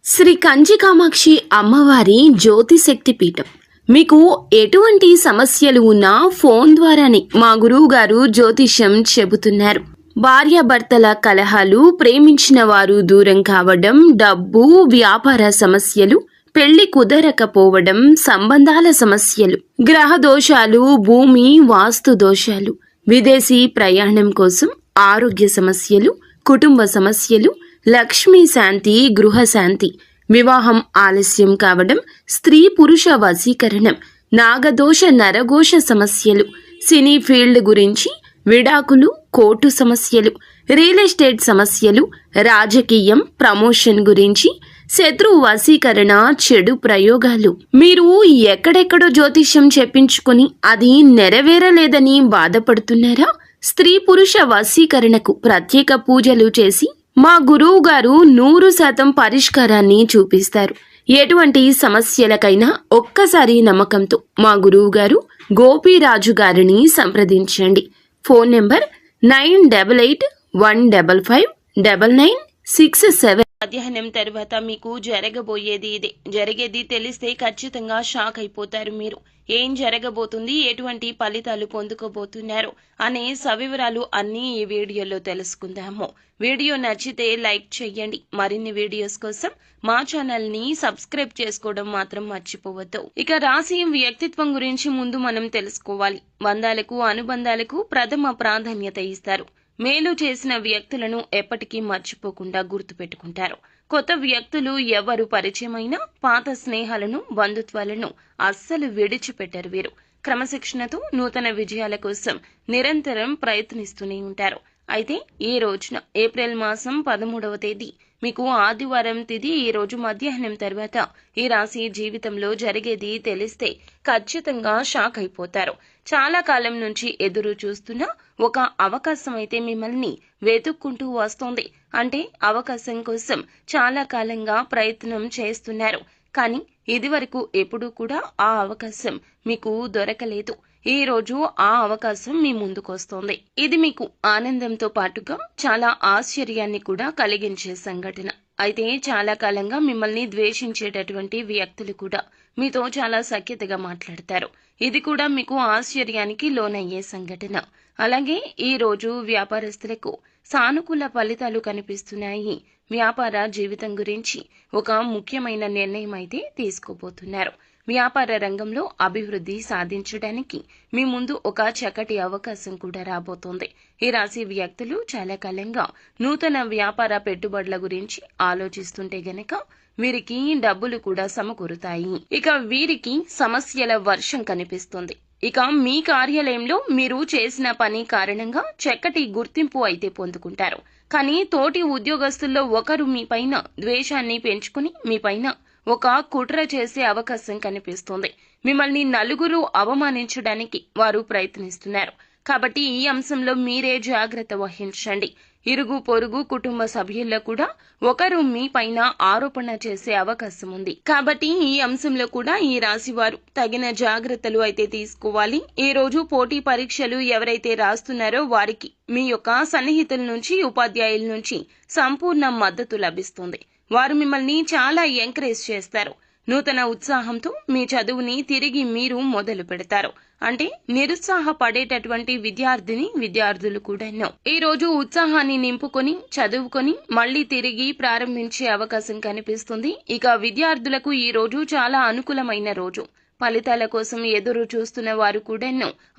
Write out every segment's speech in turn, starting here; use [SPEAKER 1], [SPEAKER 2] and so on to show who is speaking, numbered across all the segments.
[SPEAKER 1] శ్రీ కంచి కామాక్షి అమ్మవారి జ్యోతిశక్తి పీఠం. మీకు ఎటువంటి సమస్యలు ఉన్నా ఫోన్ ద్వారానే మా గురువు గారు జ్యోతిష్యం చెబుతున్నారు. భార్యాభర్తల కలహాలు, ప్రేమించిన వారు దూరం కావడం, డబ్బు, వ్యాపార సమస్యలు, పెళ్లి కుదరకపోవడం, సంబంధాల సమస్యలు, గ్రహ దోషాలు, భూమి వాస్తు దోషాలు, విదేశీ ప్రయాణం కోసం, ఆరోగ్య సమస్యలు, కుటుంబ సమస్యలు, లక్ష్మీ శాంతి, గృహ శాంతి, వివాహం ఆలస్యం కావడం, స్త్రీ పురుష వశీకరణం, నాగదోష నరఘోష సమస్యలు, సినీ ఫీల్డ్ గురించి, విడాకులు, కోర్టు సమస్యలు, రియల్ ఎస్టేట్ సమస్యలు, రాజకీయం, ప్రమోషన్ గురించి, శత్రు వశీకరణ, చెడు ప్రయోగాలు. మీరు ఎక్కడెక్కడో జ్యోతిష్యం చెప్పించుకుని అది నెరవేరలేదని బాధపడుతున్నారా? స్త్రీ పురుష వశీకరణకు ప్రత్యేక పూజలు చేసి మా గురువు గారు 100% పరిష్కారాన్ని చూపిస్తారు. ఎటువంటి సమస్యలకైనా ఒక్కసారి నమ్మకంతో మా గురువు గారు గోపీరాజు గారిని సంప్రదించండి. Phone number 9851559967. మధ్యాహ్నం తర్వాత మీకు జరగబోయేది ఇదే. జరిగేది తెలిస్తే ఖచ్చితంగా షాక్ అయిపోతారు మీరు. ఏం జరగబోతుంది, ఎటువంటి ఫలితాలు పొందుకోబోతున్నారు అనే సవివరాలు అన్నీ ఈ వీడియోలో తెలుసుకుందాము. వీడియో నచ్చితే లైక్ చేయండి. మరిన్ని వీడియోస్ కోసం మా ఛానల్ ని సబ్స్క్రైబ్ చేసుకోవడం మాత్రం మర్చిపోవద్దు. ఇక రాశి వ్యక్తిత్వం గురించి ముందు మనం తెలుసుకోవాలి. బంధాలకు, అనుబంధాలకు ప్రథమ ప్రాధాన్యత ఇస్తారు. మేలు చేసిన వ్యక్తులను ఎప్పటికీ మర్చిపోకుండా గుర్తుపెట్టుకుంటారు. కొత్త వ్యక్తులు ఎవరు పరిచయమైనా పాత స్నేహాలను, బంధుత్వాలను అస్సలు విడిచిపెట్టరు వీరు. క్రమశిక్షణతో నూతన విజయాల కోసం నిరంతరం ప్రయత్నిస్తూనే ఉంటారు. అయితే ఈ రోజున ఏప్రిల్ మాసం 13వ తేదీ మీకు ఆదివారం తిథి. ఈ రోజు మధ్యాహ్నం తర్వాత ఈ రాశి జీవితంలో జరిగేది తెలిస్తే ఖచ్చితంగా షాక్ అయిపోతారు. చాలా కాలం నుంచి ఎదురు చూస్తున్న ఒక అవకాశం అయితే మిమ్మల్ని వెతుక్కుంటూ వస్తోంది. అంటే అవకాశం కోసం చాలా కాలంగా ప్రయత్నం చేస్తున్నారు. కానీ ఇదివరకు ఎప్పుడూ కూడా ఆ అవకాశం మీకు దొరకలేదు. ఈ రోజు ఆ అవకాశం మీ ముందుకొస్తోంది. ఇది మీకు ఆనందంతో పాటుగా చాలా ఆశ్చర్యాన్ని కూడా కలిగించే సంఘటన. అయితే చాలా కాలంగా మిమ్మల్ని ద్వేషించేటటువంటి వ్యక్తులు కూడా మీతో చాలా సఖ్యతగా మాట్లాడతారు. ఇది కూడా మీకు ఆశ్చర్యానికి లోనయ్యే సంఘటన. అలాగే ఈ రోజు వ్యాపారస్తులకు సానుకూల ఫలితాలు కనిపిస్తున్నాయి. వ్యాపార జీవితం గురించి ఒక ముఖ్యమైన నిర్ణయం అయితే తీసుకోబోతున్నారు. వ్యాపార రంగంలో అభివృద్ధి సాధించడానికి మీ ముందు ఒక చక్కటి అవకాశం కూడా రాబోతోంది. ఈ రాశి వ్యక్తులు చాలా కాలంగా నూతన వ్యాపార పెట్టుబడుల గురించి ఆలోచిస్తుంటే గనక వీరికి డబ్బులు కూడా సమకూరుతాయి. ఇక వీరికి సమస్యల వర్షం కనిపిస్తుంది. ఇక మీ కార్యాలయంలో మీరు చేసిన పని కారణంగా చక్కటి గుర్తింపు అయితే పొందుకుంటారు. కానీ తోటి ఉద్యోగస్తుల్లో ఒకరు మీ పైన ద్వేషాన్ని పెంచుకుని మీ పైన ఒక కుట్ర చేసే అవకాశం కనిపిస్తుంది. మిమ్మల్ని నలుగురు అవమానించడానికి వారు ప్రయత్నిస్తున్నారు. కాబట్టి ఈ అంశంలో మీరే జాగ్రత్త వహించండి. ఇరుగు పొరుగు కుటుంబ సభ్యుల్లో కూడా ఒకరు మీ పైన ఆరోపణ చేసే అవకాశం ఉంది. కాబట్టి ఈ అంశంలో కూడా ఈ రాశి వారు తగిన జాగ్రత్తలు అయితే తీసుకోవాలి. ఈ రోజు పోటీ పరీక్షలు ఎవరైతే రాస్తున్నారో వారికి మీ యొక్క సన్నిహితుల నుంచి, ఉపాధ్యాయుల నుంచి సంపూర్ణ మద్దతు లభిస్తుంది. వారు మిమ్మల్ని చాలా ఎంకరేజ్ చేస్తారు. నూతన ఉత్సాహంతో మీ చదువుని తిరిగి మీరు మొదలు పెడతారు. అంటే నిరుత్సాహపడేటటువంటి విద్యార్థులు కూడా ఈ రోజు ఉత్సాహాన్ని నింపుకొని చదువుకొని మళ్లీ తిరిగి ప్రారంభించే అవకాశం కనిపిస్తుంది. ఇక విద్యార్థులకు ఈ రోజు చాలా అనుకూలమైన రోజు. ఫలితాల కోసం ఎదురు చూస్తున్న వారు కూడా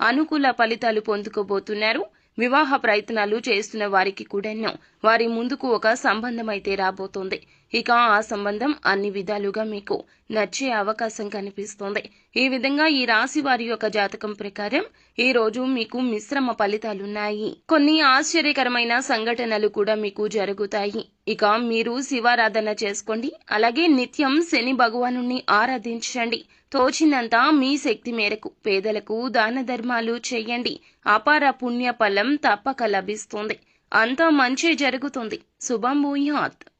[SPEAKER 1] అనుకూల ఫలితాలు పొందుకోబోతున్నారు. వివాహ ప్రయత్నాలు చేస్తున్న వారికి కూడా వారి ముందుకు ఒక సంబంధం అయితే రాబోతోంది. ఇక ఆ సంబంధం అన్ని విధాలుగా మీకు నచ్చే అవకాశం కనిపిస్తోంది. ఈ విధంగా ఈ రాశి వారి యొక్క జాతకం ప్రకారం ఈ రోజు మీకు మిశ్రమ ఫలితాలున్నాయి. కొన్ని ఆశ్చర్యకరమైన సంఘటనలు కూడా మీకు జరుగుతాయి. ఇక మీరు శివారాధన చేసుకోండి. అలాగే నిత్యం శని భగవానుని ఆరాధించండి. తోచినంత మీ శక్తి మేరకు పేదలకు దాన ధర్మాలు చేయండి. అపార పుణ్య ఫలం తప్పక లభిస్తుంది. అంతా మంచి జరుగుతుంది. శుభం భూయాత్.